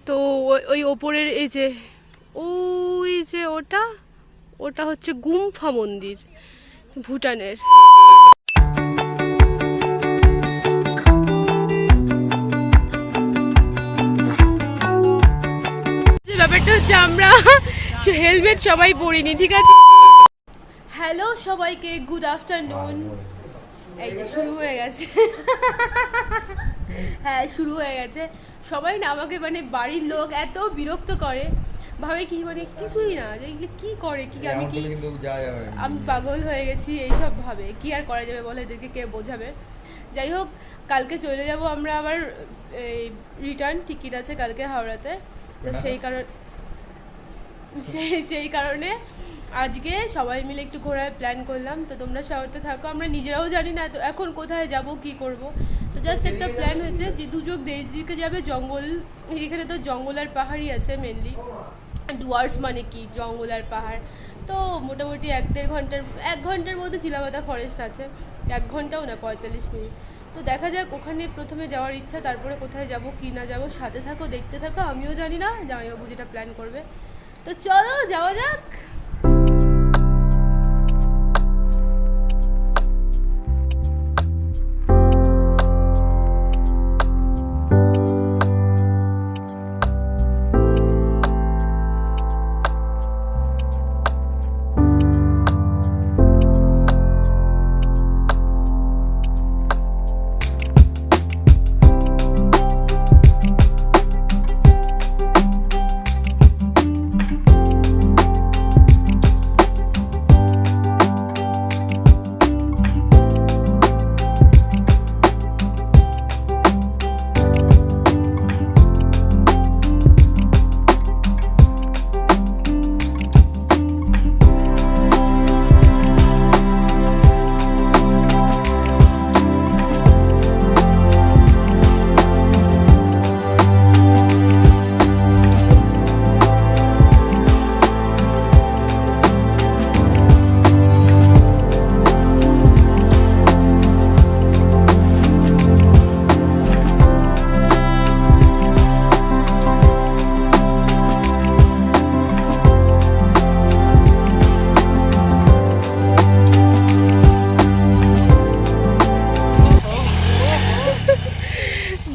তো ওই ওপরের এই যে ওই যে ওটা ওটা হচ্ছে গুম্ফা মন্দির ভুটানের। ব্যাপারটা হচ্ছে আমরা হেলমেট সবাই পরিনি, ঠিক আছে। হ্যালো সবাইকে, গুড আফটারনুন। এই যে শুরু হয়ে গেছে। হ্যাঁ শুরু হয়ে গেছে। সবাই না আমাকে মানে বাড়ির লোক এত বিরক্ত করে, ভাবে কি মানে কিছুই না যে এগুলো কি করে, কি আমি কি আমি পাগল হয়ে গেছি এইসব ভাবে। কি আর করা যাবে বলে, এদেরকে কে বোঝাবে। যাই হোক, কালকে চলে যাব আমরা আবার, রিটার্ন টিকিট আছে কালকে হাওড়াতে। তো সেই কারণে আজকে সবাই মিলে একটু ঘোরার প্ল্যান করলাম। তো তোমরা সাথে থাকো। আমরা নিজেরাও জানি না তো এখন কোথায় যাব কি করব। তো জাস্ট একটা প্ল্যান হয়েছে যে দুযোগ দিকে যাবে জঙ্গল। এখানে তো জঙ্গল আর পাহাড়ই আছে মেনলি। ডুয়ার্স মানে কি জঙ্গল আর পাহাড়। তো মোটামুটি 1 ঘন্টার মধ্যে চিলাপাতা ফরেস্ট আছে। 1 ঘন্টাও না, 45 মিনিট। তো দেখা যাক, ওখানে প্রথমে যাওয়ার ইচ্ছা, তারপরে কোথায় যাব কি না যাব। সাথে থাকো, দেখতে থাকো। আমিও জানি না, জামাইবাবু যেটা প্ল্যান করবে। তো চলো যাওয়া যাক।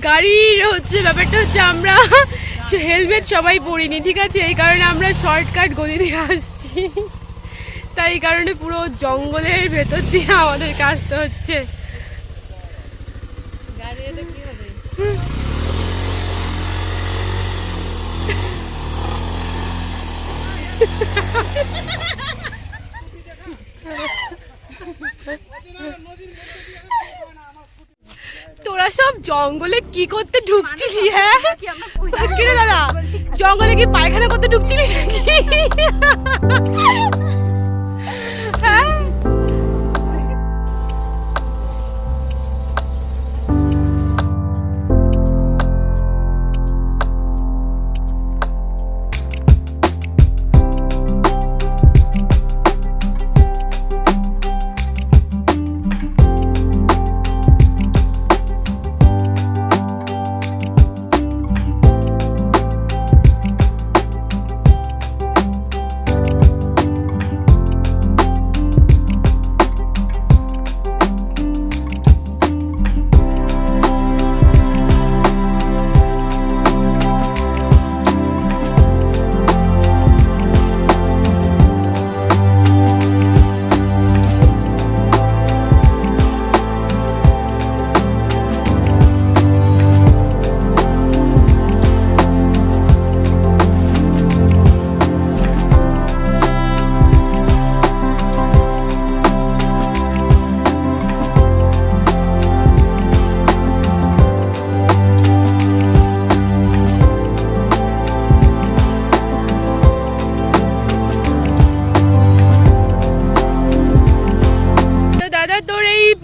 গাড়ির হচ্ছে ব্যাপারটা হচ্ছে আমরা হেলমেট সবাই পরিনি, ঠিক আছে। এই কারণে আমরা শর্টকাট গলি দিয়ে আসছি। তাই এই কারণে পুরো জঙ্গলের ভেতর দিয়ে আমাদেরকে আসতে হচ্ছে। তোরা সব জঙ্গলে কি করতে ঢুকছিলি? হ্যাঁ কিরে দাদা, জঙ্গলে কি পায়খানা করতে ঢুকছিলি নাকি? হ্যাঁ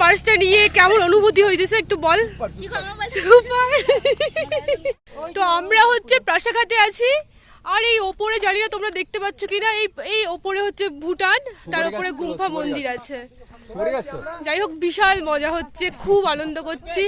পার্সটা নিয়ে কেমন অনুভূতি হইতেছে একটু বল। তো আমরা হচ্ছে প্রাসাখাতে আছি। আর এই ওপরে জানি না তোমরা দেখতে পাচ্ছ কিনা, এই ওপরে হচ্ছে ভুটান, তার উপরে গুম্ফা মন্দির আছে। যাই হোক, বিশাল মজা হচ্ছে, খুব আনন্দ করছি।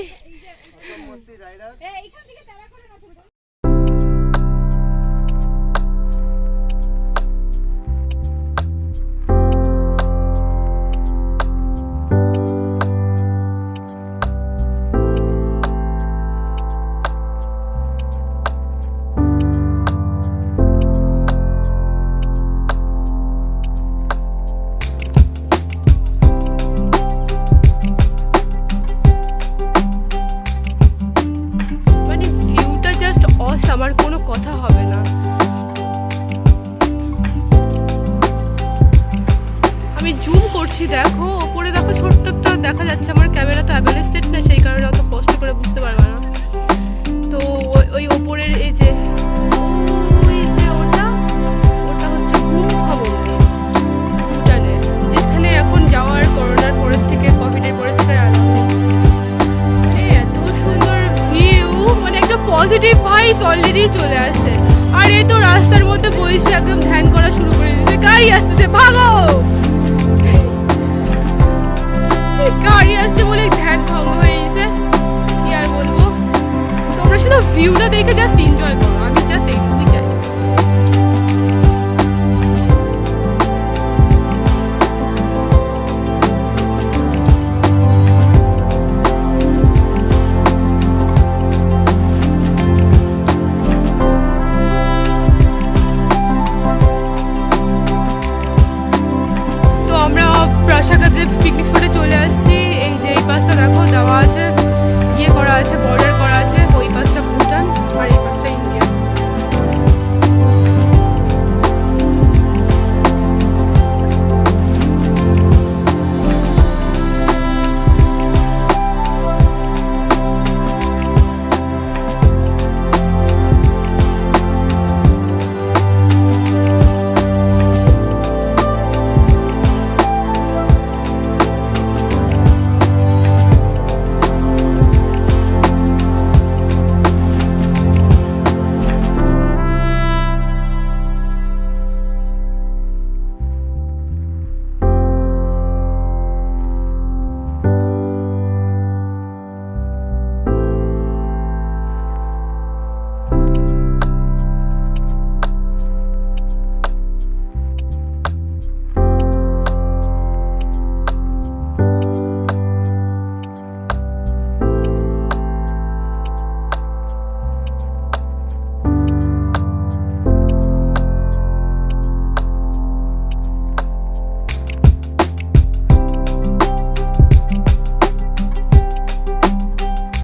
কথা হবে না। আমি জুম করছি, দেখো ওপরে দেখো ছোট্ট একটা দেখা যাচ্ছে। আমার ক্যামেরা তো অ্যাভেলেজ সেট না, সেই কারণে অত কষ্ট করে বুঝতে পারবে না। তো ওই ওপরের এই যে ওটা হচ্ছে গুম্ফা মন্দির, ভুটানের, যেখানে এখন যাওয়ার করোনার পরের থেকে, কোভিডের পরের থেকে এত সুন্দর ভিউ, মানে একটা পজিটিভ ভাইবস অলরেডি চলে আসে। আর এই তো রাস্তার মধ্যে বসে একদম ধ্যান করা শুরু করে দিয়েছে। গাড়ি আসতেছে, ভাগো! গাড়ি আসছে বলে ধ্যান ভঙ্গ হয়ে গেছে, কি আর বলবো। তোমরা শুধু ভিউটা দেখে জাস্ট এনজয় করো।